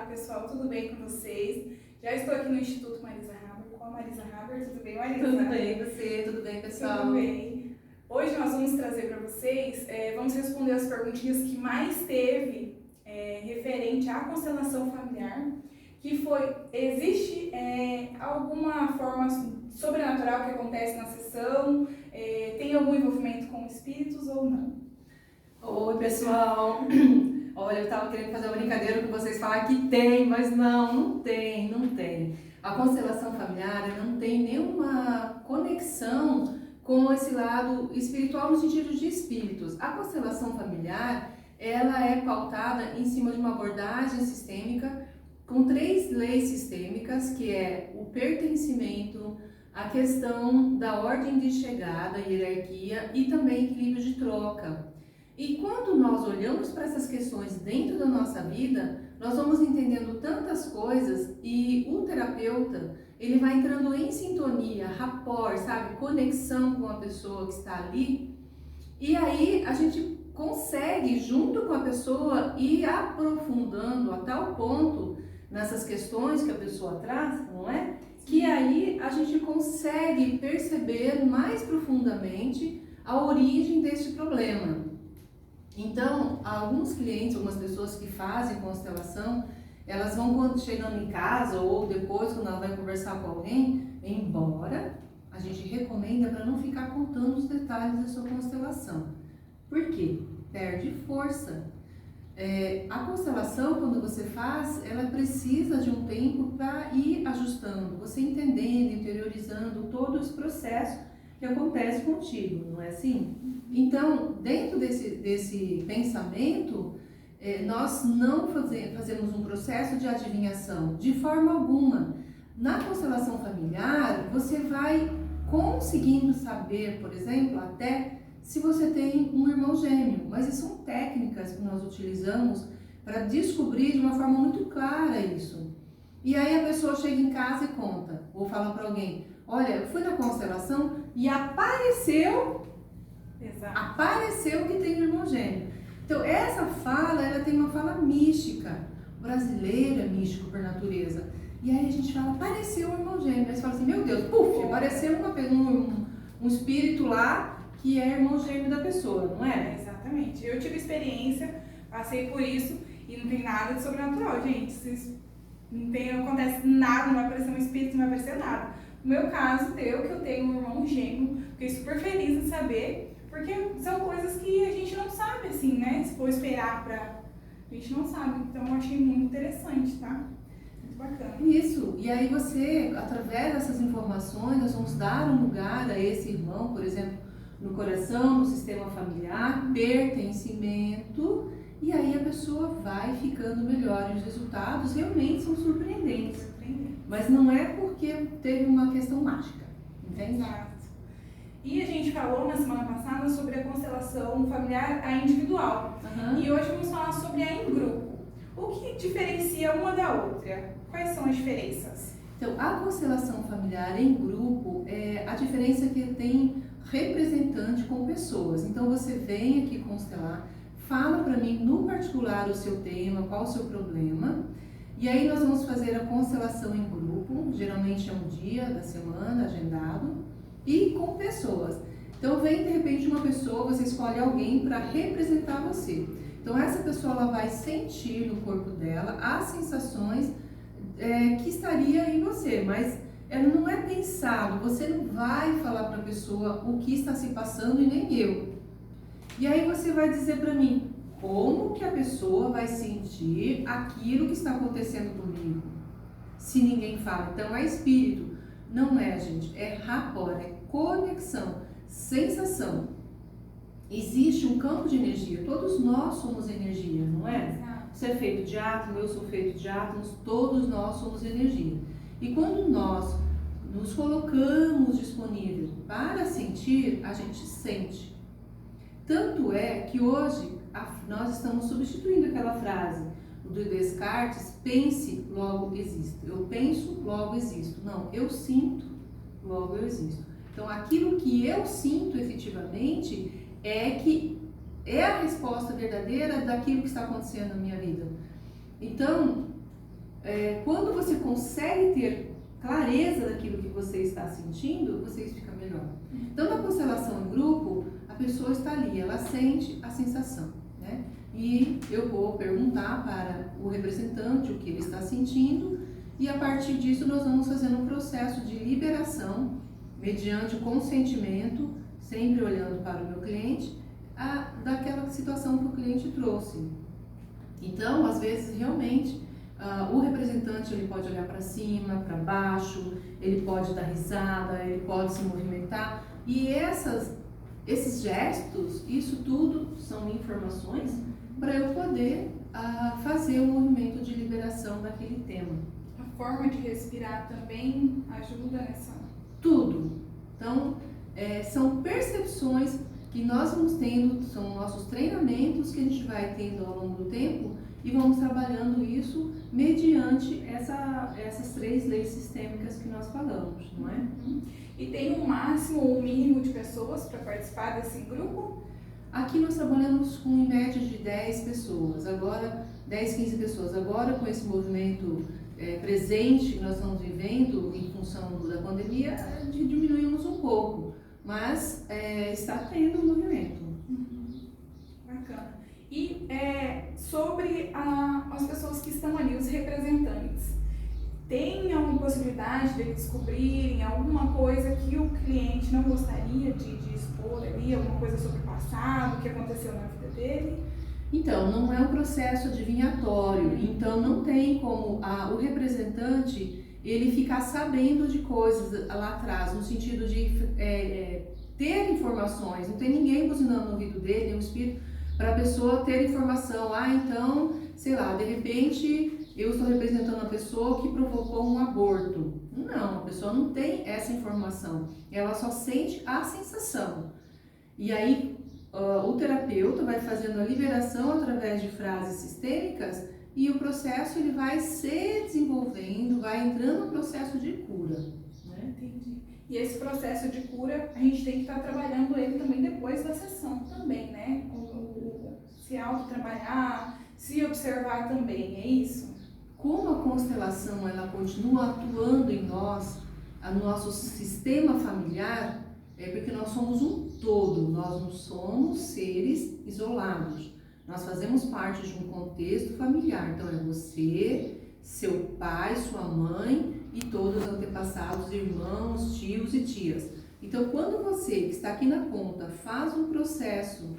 pessoal, tudo bem com vocês? Já estou aqui no Instituto Marisa Haber, com a Marisa Haber. Tudo bem, Marisa? Tudo bem, você? Tudo bem, pessoal? Tudo bem. Hoje nós vamos trazer para vocês, vamos responder as perguntinhas que mais teve referente à constelação familiar, que foi, existe alguma forma sobrenatural que acontece na sessão? Tem algum envolvimento com espíritos ou não? Oi, pessoal! Olha, eu estava querendo fazer uma brincadeira com vocês, falar que tem, mas não tem. A constelação familiar não tem nenhuma conexão com esse lado espiritual no sentido de espíritos. A constelação familiar, ela é pautada em cima de uma abordagem sistêmica com 3 leis sistêmicas, que é o pertencimento, a questão da ordem de chegada, hierarquia e também equilíbrio de troca. E quando nós olhamos para essas questões dentro da nossa vida, nós vamos entendendo tantas coisas e o terapeuta, ele vai entrando em sintonia, rapport, sabe, conexão com a pessoa que está ali. E aí a gente consegue, junto com a pessoa, ir aprofundando a tal ponto nessas questões que a pessoa traz, não é? Que aí a gente consegue perceber mais profundamente a origem deste problema. Então, alguns clientes, algumas pessoas que fazem constelação, elas vão quando chegando em casa ou depois quando ela vai conversar com alguém, embora a gente recomenda para não ficar contando os detalhes da sua constelação. Por quê? Perde força. A constelação, quando você faz, ela precisa de um tempo para ir ajustando, você entendendo, interiorizando todo esse processo que acontece contigo, não é assim? Então, dentro desse pensamento, nós não fazemos um processo de adivinhação, de forma alguma. Na constelação familiar, você vai conseguindo saber, por exemplo, até se você tem um irmão gêmeo, mas isso são técnicas que nós utilizamos para descobrir de uma forma muito clara isso. E aí a pessoa chega em casa e conta, ou fala para alguém, olha, eu fui na constelação e apareceu que tem um irmão gêmeo. Então essa fala, ela tem uma fala mística, brasileira místico por natureza. E aí a gente fala, apareceu um irmão gêmeo. Aí você fala assim, meu Deus, puf, apareceu um espírito lá que é irmão gêmeo da pessoa, não é? Exatamente. Eu tive experiência, passei por isso e não tem nada de sobrenatural, gente. Não acontece nada, não vai aparecer um espírito, não vai aparecer nada. No meu caso, que eu tenho um irmão gêmeo, fiquei super feliz em saber, porque são coisas que a gente não sabe, assim, né? Se for esperar a gente não sabe. Então eu achei muito interessante, tá? Muito bacana. Isso. E aí você, através dessas informações, nós vamos dar um lugar a esse irmão, por exemplo, no coração, no sistema familiar, pertencimento, e aí a pessoa vai ficando melhor. E os resultados realmente são surpreendentes. Mas não é porque teve uma questão mágica, entende? Exato. E a gente falou na semana passada sobre a constelação familiar, a individual. E hoje vamos falar sobre a em grupo. O que diferencia uma da outra? Quais são as diferenças? Então, a constelação familiar em grupo, a diferença é que tem representante com pessoas. Então, você vem aqui constelar, fala para mim no particular o seu tema, qual o seu problema. E aí nós vamos fazer a constelação em grupo, geralmente é um dia da semana agendado, e com pessoas. Então vem de repente uma pessoa, você escolhe alguém para representar você. Então essa pessoa ela vai sentir no corpo dela as sensações que estaria em você, mas ela não é pensado, você não vai falar para a pessoa o que está se passando e nem eu. E aí você vai dizer para mim, como que a pessoa vai sentir aquilo que está acontecendo comigo? Se ninguém fala, então é espírito. Não é, gente, é rapport, é conexão, sensação. Existe um campo de energia, todos nós somos energia, não é? Você é feito de átomo, eu sou feito de átomos, todos nós somos energia. E quando nós nos colocamos disponíveis para sentir, a gente sente. Tanto é que hoje nós estamos substituindo aquela frase do Descartes, pense, logo existo. Eu penso, logo existo. Não, eu sinto, logo eu existo. Então, aquilo que eu sinto efetivamente é a resposta verdadeira daquilo que está acontecendo na minha vida. Então, quando você consegue ter clareza daquilo que você está sentindo, você fica melhor. Então, na constelação em grupo, a pessoa está ali, ela sente a sensação, né? E eu vou perguntar para o representante o que ele está sentindo, e a partir disso nós vamos fazendo um processo de liberação, mediante o consentimento, sempre olhando para o meu cliente, daquela situação que o cliente trouxe. Então, às vezes, realmente, o representante ele pode olhar para cima, para baixo, ele pode dar risada, ele pode se movimentar, e esses gestos, isso tudo são informações para eu poder fazer o movimento de liberação daquele tema. A forma de respirar também ajuda nessa... Tudo. Então, são percepções que nós vamos tendo, são nossos treinamentos que a gente vai tendo ao longo do tempo e vamos trabalhando isso mediante essas 3 leis sistêmicas que nós falamos, não é? E tem um máximo ou um mínimo de pessoas para participar desse grupo? Aqui nós trabalhamos com em média de 10 pessoas, agora 10, 15 pessoas. Agora com esse movimento presente que nós estamos vivendo em função da pandemia, diminuímos um pouco, mas está tendo um movimento. Bacana. E sobre as pessoas que estão ali, os representantes, tem alguma possibilidade de descobrirem alguma coisa que o cliente não gostaria de expor ali, alguma coisa sobre o passado, o que aconteceu na vida dele? Então, não é um processo adivinhatório, então não tem como o representante ele ficar sabendo de coisas lá atrás, no sentido de ter informações, não tem ninguém buzinando no ouvido dele, nenhum espírito, para a pessoa ter informação. Então, sei lá, de repente eu estou representando uma pessoa que provocou um aborto. Não, a pessoa não tem essa informação, ela só sente a sensação. E aí o terapeuta vai fazendo a liberação através de frases sistêmicas e o processo ele vai se desenvolvendo, vai entrando no processo de cura. Né? Entendi. E esse processo de cura, a gente tem que estar trabalhando ele também depois da sessão também, né? Se autotrabalhar, se observar também, é isso? Como a constelação ela continua atuando em nós, no nosso sistema familiar, porque nós somos um todo, nós não somos seres isolados. Nós fazemos parte de um contexto familiar, então é você, seu pai, sua mãe e todos os antepassados, irmãos, tios e tias. Então, quando você que está aqui na ponta faz um processo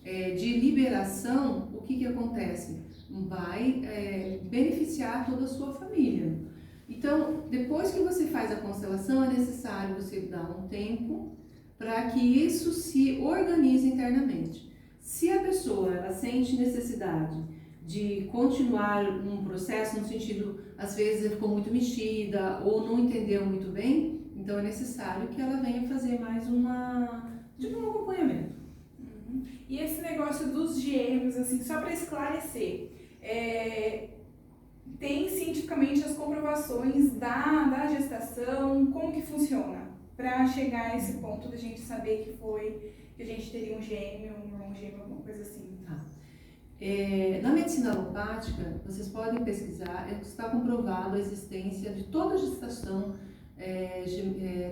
de liberação, o que acontece? Vai beneficiar toda a sua família. Então, depois que você faz a constelação, é necessário você dar um tempo para que isso se organize internamente. Se a pessoa ela sente necessidade de continuar um processo, no sentido, às vezes ela ficou muito mexida ou não entendeu muito bem, então é necessário que ela venha fazer mais um acompanhamento. E esse negócio dos gêmeos, assim, só para esclarecer, tem cientificamente as comprovações da gestação, como que funciona? Para chegar a esse ponto da gente saber que a gente teria um gêmeo, um irmão gêmeo, alguma coisa assim. Tá. Na medicina alopática, vocês podem pesquisar, está comprovado a existência de toda gestação,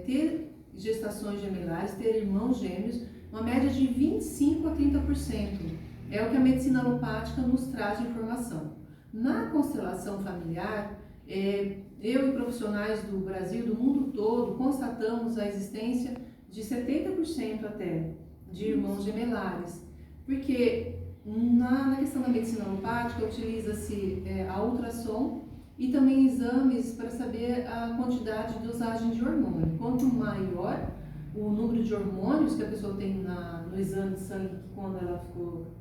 ter gestações gemelares, ter irmãos gêmeos, uma média de 25% a 30%. É o que a medicina alopática nos traz de informação. Na constelação familiar, eu e profissionais do Brasil, do mundo todo, constatamos a existência de 70% até de irmãos gemelares, porque na questão da medicina alopática utiliza-se a ultrassom e também exames para saber a quantidade de dosagem de hormônio. Quanto maior o número de hormônios que a pessoa tem no exame de sangue quando ela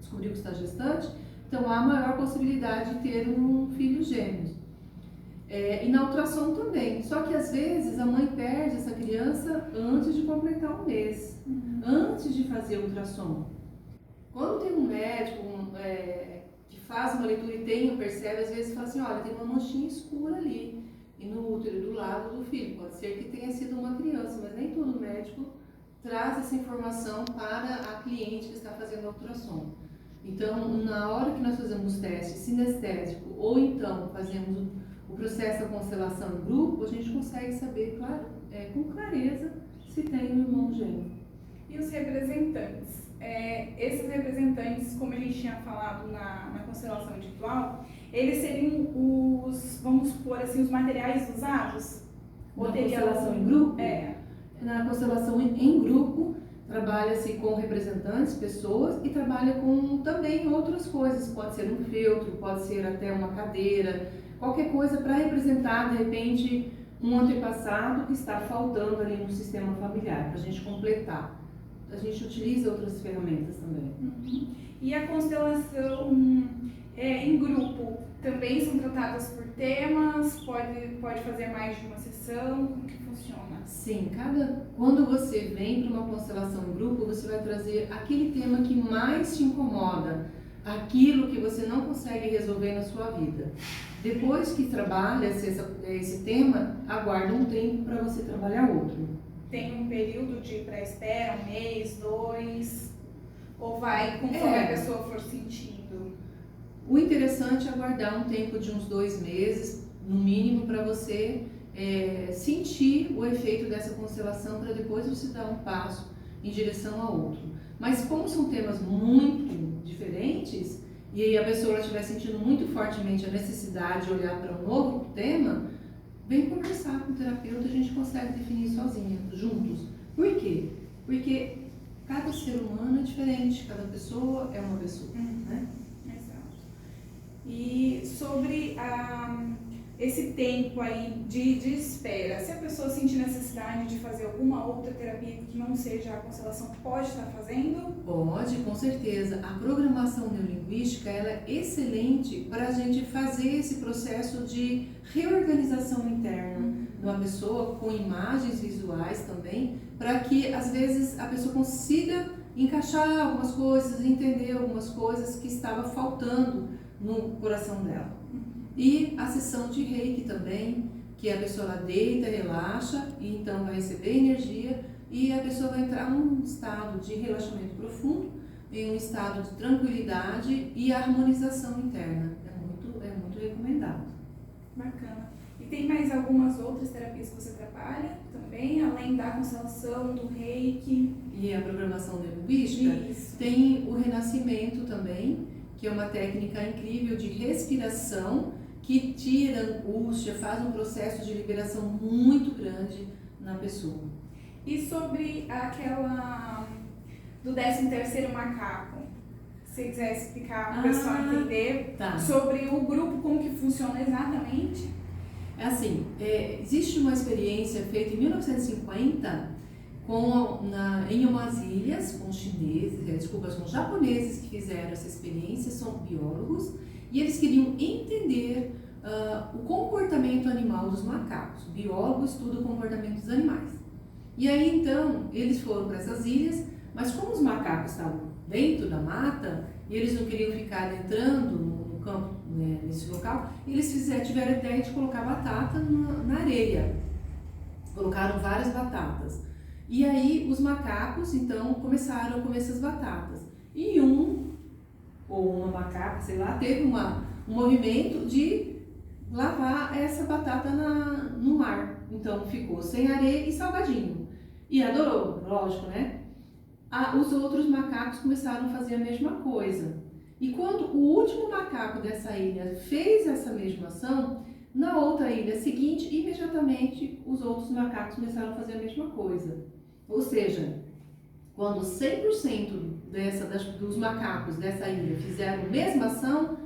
descobriu que está gestante, então há maior possibilidade de ter um filho gêmeo. E na ultrassom também, só que às vezes a mãe perde essa criança antes de completar um mês, antes de fazer o ultrassom. Quando tem um médico que faz uma leitura e percebe, às vezes fala assim, olha, tem uma manchinha escura ali, e no útero do lado do filho, pode ser que tenha sido uma criança, mas nem todo médico traz essa informação para a cliente que está fazendo a ultrassom. Então, na hora que nós fazemos teste sinestésico ou então fazemos o processo da constelação em grupo, a gente consegue saber com clareza se tem um irmão gêmeo. E os representantes? Esses representantes, como a gente tinha falado na constelação individual, eles seriam os, vamos supor assim, os materiais usados? Na constelação em grupo? Na constelação em grupo, trabalha-se com representantes, pessoas, e trabalha com também outras coisas. Pode ser um feltro, pode ser até uma cadeira, qualquer coisa para representar, de repente, um antepassado que está faltando ali no sistema familiar, para a gente completar. A gente utiliza outras ferramentas também. Uhum. E a constelação em grupo também são tratadas por temas? Pode fazer mais de uma sessão? Como que funciona? Sim, quando você vem para uma constelação em grupo, você vai trazer aquele tema que mais te incomoda, aquilo que você não consegue resolver na sua vida. Depois que trabalha esse tema, aguarda um tempo para você trabalhar outro. Tem um período de pré-espera, 1 mês, 2, ou vai conforme a pessoa for sentindo? O interessante é aguardar um tempo de uns 2 meses, no mínimo, para você sentir o efeito dessa constelação, para depois você dar um passo em direção a outro. Mas como são temas muito diferentes, e aí a pessoa estiver sentindo muito fortemente a necessidade de olhar para um novo tema, vem conversar com o terapeuta, a gente consegue definir sozinha, juntos. Por quê? Porque cada ser humano é diferente, cada pessoa é uma pessoa, né? Exato. E sobre esse tempo aí de espera, se a pessoa sentir necessidade de fazer alguma outra terapia que não seja a constelação, pode estar fazendo? Pode, com certeza. A programação neurolinguística ela é excelente para a gente fazer esse processo de reorganização interna de uma pessoa, com imagens visuais também, para que às vezes a pessoa consiga encaixar algumas coisas, entender algumas coisas que estava faltando no coração dela. E a sessão de reiki também, que a pessoa ela deita, relaxa, e então vai receber energia e a pessoa vai entrar num estado de relaxamento profundo, em um estado de tranquilidade e harmonização interna. É muito recomendado. Bacana. E tem mais algumas outras terapias que você trabalha também, além da constelação, do reiki? E a programação neurolinguística? Isso. Tem o renascimento também, que é uma técnica incrível de respiração, que tira a angústia, faz um processo de liberação muito grande na pessoa. E sobre aquela do 13º macaco, se você quiser explicar para o pessoal entender, sobre o grupo, como que funciona exatamente? É assim, existe uma experiência feita em 1950 em umas ilhas com chineses, com japoneses que fizeram essa experiência, são biólogos, e eles queriam entender o comportamento animal dos macacos. Biólogos estudam o comportamento dos animais. E aí então eles foram para essas ilhas, mas como os macacos estavam dentro da mata e eles não queriam ficar entrando no campo, né, nesse local, eles tiveram a ideia de colocar batata na areia. Colocaram várias batatas. E aí os macacos então começaram a comer essas batatas. E uma macaca, sei lá, teve um movimento de lavar essa batata no mar. Então ficou sem areia e salgadinho. E adorou, lógico, né? Os outros macacos começaram a fazer a mesma coisa. E quando o último macaco dessa ilha fez essa mesma ação, na outra ilha seguinte, imediatamente os outros macacos começaram a fazer a mesma coisa. Ou seja, quando 100% dos macacos dessa ilha fizeram a mesma ação,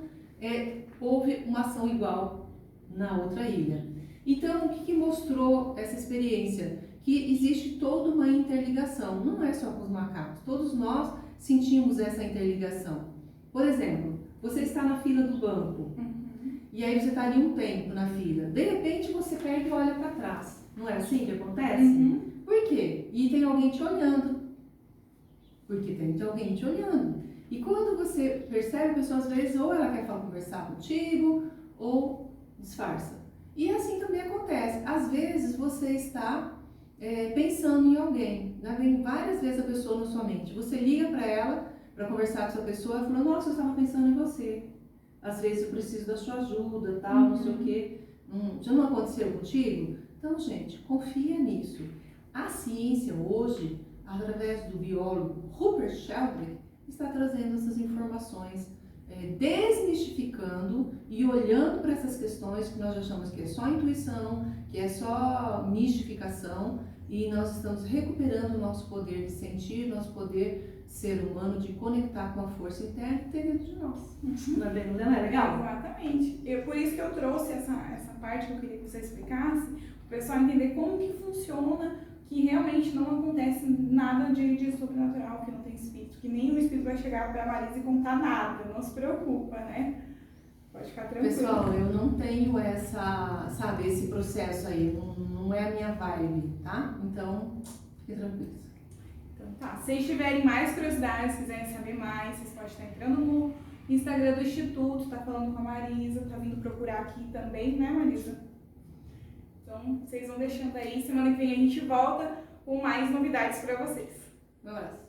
houve uma ação igual na outra ilha. Então, o que mostrou essa experiência? Que existe toda uma interligação, não é só com os macacos, todos nós sentimos essa interligação. Por exemplo, você está na fila do banco, e aí você está ali um tempo na fila, de repente você pega e olha para trás, não é assim que acontece? Por quê? E tem alguém te olhando. Porque tem alguém te olhando. E quando você percebe, a pessoa às vezes ou ela quer conversar contigo, ou disfarça. E assim também acontece. Às vezes você está pensando em alguém. Vem várias vezes a pessoa na sua mente. Você liga para ela, para conversar com essa pessoa, falou, nossa, eu estava pensando em você. Às vezes eu preciso da sua ajuda, tal, não sei o quê. Já não aconteceu contigo? Então, gente, confia nisso. A ciência hoje, através do biólogo Rupert Sheldrake, está trazendo essas informações, desmistificando e olhando para essas questões que nós achamos que é só intuição, que é só mistificação, e nós estamos recuperando o nosso poder de sentir, nosso poder ser humano, de conectar com a força interna que tem dentro de nós. Não é legal? Exatamente. Por isso que eu trouxe essa parte que eu queria que você explicasse, para o pessoal entender como que funciona, que realmente não acontece nada de sobrenatural, que não tem espírito, que nenhum espírito vai chegar para a Marisa e contar nada, não se preocupa, né? Pode ficar tranquilo. Pessoal, eu não tenho esse processo aí, não é a minha vibe, tá? Então, fiquem tranquilos. Então tá, se vocês tiverem mais curiosidades, quiserem saber mais, vocês podem estar entrando no Instagram do Instituto, tá falando com a Marisa, tá vindo procurar aqui também, né, Marisa? Então, vocês vão deixando aí, semana que vem a gente volta com mais novidades para vocês. Um abraço.